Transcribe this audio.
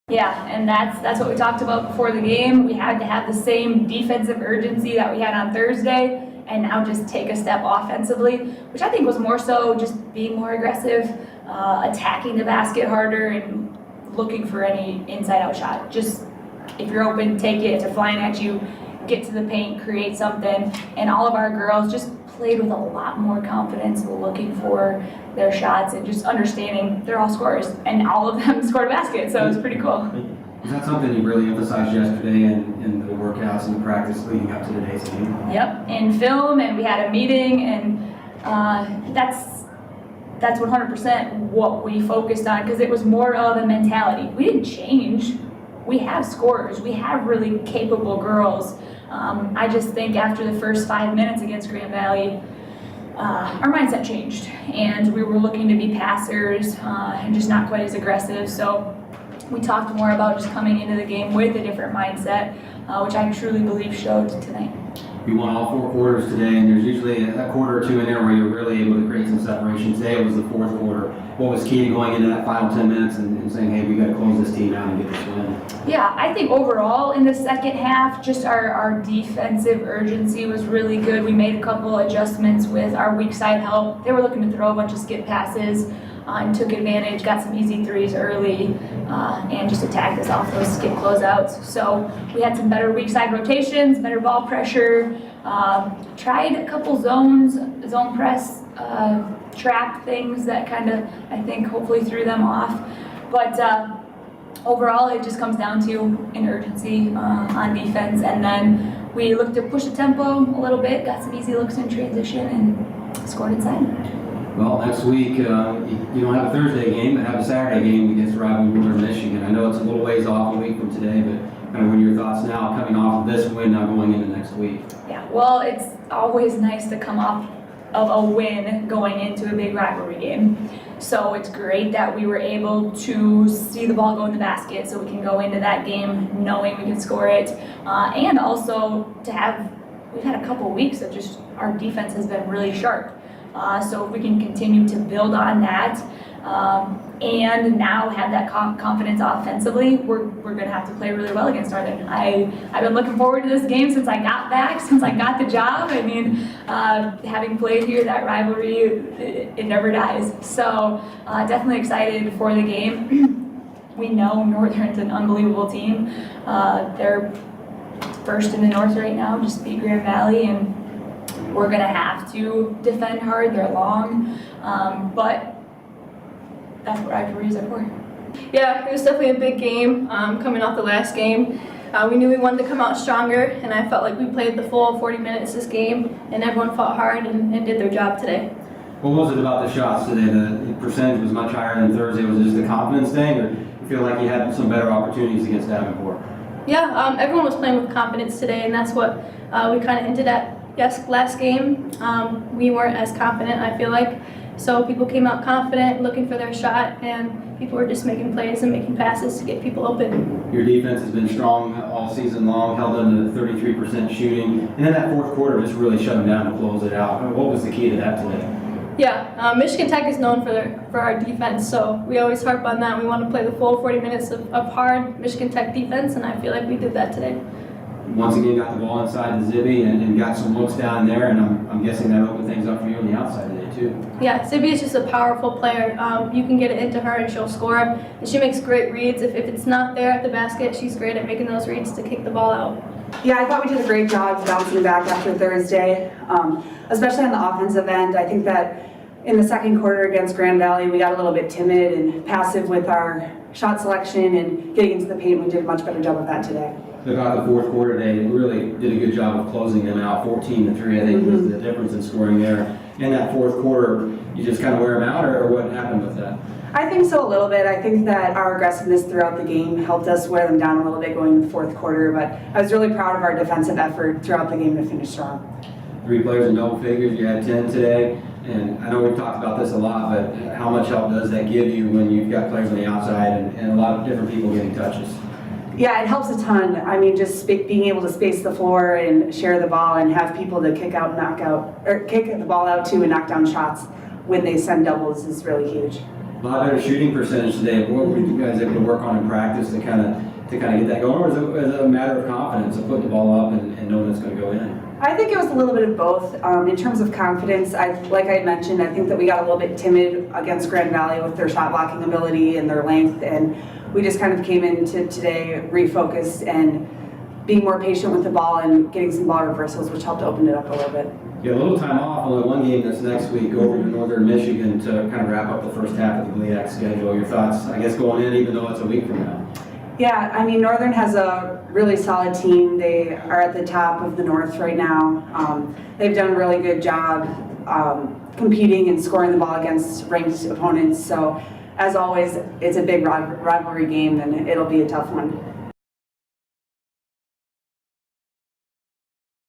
Yeah, and that's what we talked about before the game. We had to have the same defensive urgency that we had on Thursday, and now just take a step offensively, which I think was more so just being more aggressive, attacking the basket harder, and looking for any inside-out shot. Just if you're open, take it. If they're flying at you, get to the paint, create something. And all of our girls just played with a lot more confidence, looking for their shots and just understanding they're all scorers, and all of them scored a basket, so it was pretty cool. Was that something you really emphasized yesterday in the workouts and the practice leading up to today's game? Yep, in film, and we had a meeting, and that's 100% what we focused on, because it was more of a mentality. We didn't change. We have scorers. We have really capable girls. I just think after the first 5 minutes against Grand Valley, our mindset changed, and we were looking to be passers and just not quite as aggressive. So we talked more about just coming into the game with a different mindset, which I truly believe showed tonight. You won all 4 quarters today, and there's usually a quarter or two in there where you're really able to create some separation. Today it was the 4th quarter. What was key to going into that final 10 minutes and saying, hey, we got to close this team out and get this win? Yeah, I think overall in the second half, just our defensive urgency was really good. We made a couple adjustments with our weak side help. They were looking to throw a bunch of skip passes and took advantage, got some easy threes early, and just attacked us off those skip closeouts. So we had some better weak side rotations, better ball pressure, tried a couple zone press, trap things that kind of, I think, hopefully threw them off. But overall, it just comes down to an urgency on defense, and then we looked to push the tempo a little bit, got some easy looks in transition, and scored inside. Well, next week, you don't have a Thursday game, but have a Saturday game against rival Northern Michigan. I know it's a little ways off a week from today, but kind of what are your thoughts now coming off of this win, now going into next week? Yeah, well, it's always nice to come off of a win going into a big rivalry game. So it's great that we were able to see the ball go in the basket, so we can go into that game knowing we can score it. And also we've had a couple weeks of just, our defense has been really sharp. So if we can continue to build on that and now have that confidence offensively, we're going to have to play really well against Northern. I've been looking forward to this game since I got back, since I got the job. I mean, having played here, that rivalry, it never dies. So definitely excited for the game. We know Northern's an unbelievable team. They're first in the North right now, just beat Grand Valley, and we're going to have to defend hard. They're long, but that's what rivalries are for. Yeah, it was definitely a big game coming off the last game. We knew we wanted to come out stronger, and I felt like we played the full 40 minutes this game, and everyone fought hard and did their job today. What was it about the shots today? The percentage was much higher than Thursday. Was it just a confidence thing, or you feel like you had some better opportunities against Davenport? Yeah, everyone was playing with confidence today, and that's what we kind of hinted at last game. We weren't as confident, I feel like. So people came out confident, looking for their shot, and people were just making plays and making passes to get people open. Your defense has been strong all season long, held them to 33% shooting, and then that 4th quarter just really shut them down to close it out. What was the key to that today? Yeah, Michigan Tech is known for our defense, so we always harp on that. We want to play the full 40 minutes of hard Michigan Tech defense, and I feel like we did that today. Once again, got the ball inside the Zibby and got some looks down there, and I'm guessing that opened things up for you on the outside today too. Yeah, Zibby is just a powerful player. You can get it into her and she'll score, and she makes great reads. If it's not there at the basket, she's great at making those reads to kick the ball out. Yeah, I thought we did a great job bouncing back after Thursday, especially on the offensive end. I think that in the second quarter against Grand Valley, we got a little bit timid and passive with our shot selection and getting into the paint. We did a much better job of that today. About the 4th quarter, they really did a good job of closing them out. 14-3, I think, was the difference in scoring there. In that 4th quarter, you just kind of wear them out, or what happened with that? I think so, a little bit. I think that our aggressiveness throughout the game helped us wear them down a little bit going into the 4th quarter, but I was really proud of our defensive effort throughout the game to finish strong. 3 players in double figures, you had 10 today, and I know we've talked about this a lot, but how much help does that give you when you've got players on the outside and a lot of different people getting touches? Yeah, it helps a ton. I mean, just being able to space the floor and share the ball and have people to kick the ball out to and knock down shots when they send doubles is really huge. A lot better shooting percentage today. What were you guys able to work on in practice to kind of get that going, or is it a matter of confidence of putting the ball up and knowing it's going to go in? I think it was a little bit of both. In terms of confidence, like I mentioned, I think that we got a little bit timid against Grand Valley with their shot blocking ability and their length, and we just kind of came into today refocused and being more patient with the ball and getting some ball reversals, which helped open it up a little bit. You have a little time off, only one game that's next week over to Northern Michigan to kind of wrap up the first half of the GLIAC schedule. Your thoughts, I guess, going in, even though it's a week from now? Yeah, I mean, Northern has a really solid team. They are at the top of the North right now. They've done a really good job competing and scoring the ball against ranked opponents. So, as always, it's a big rivalry game, and it'll be a tough one.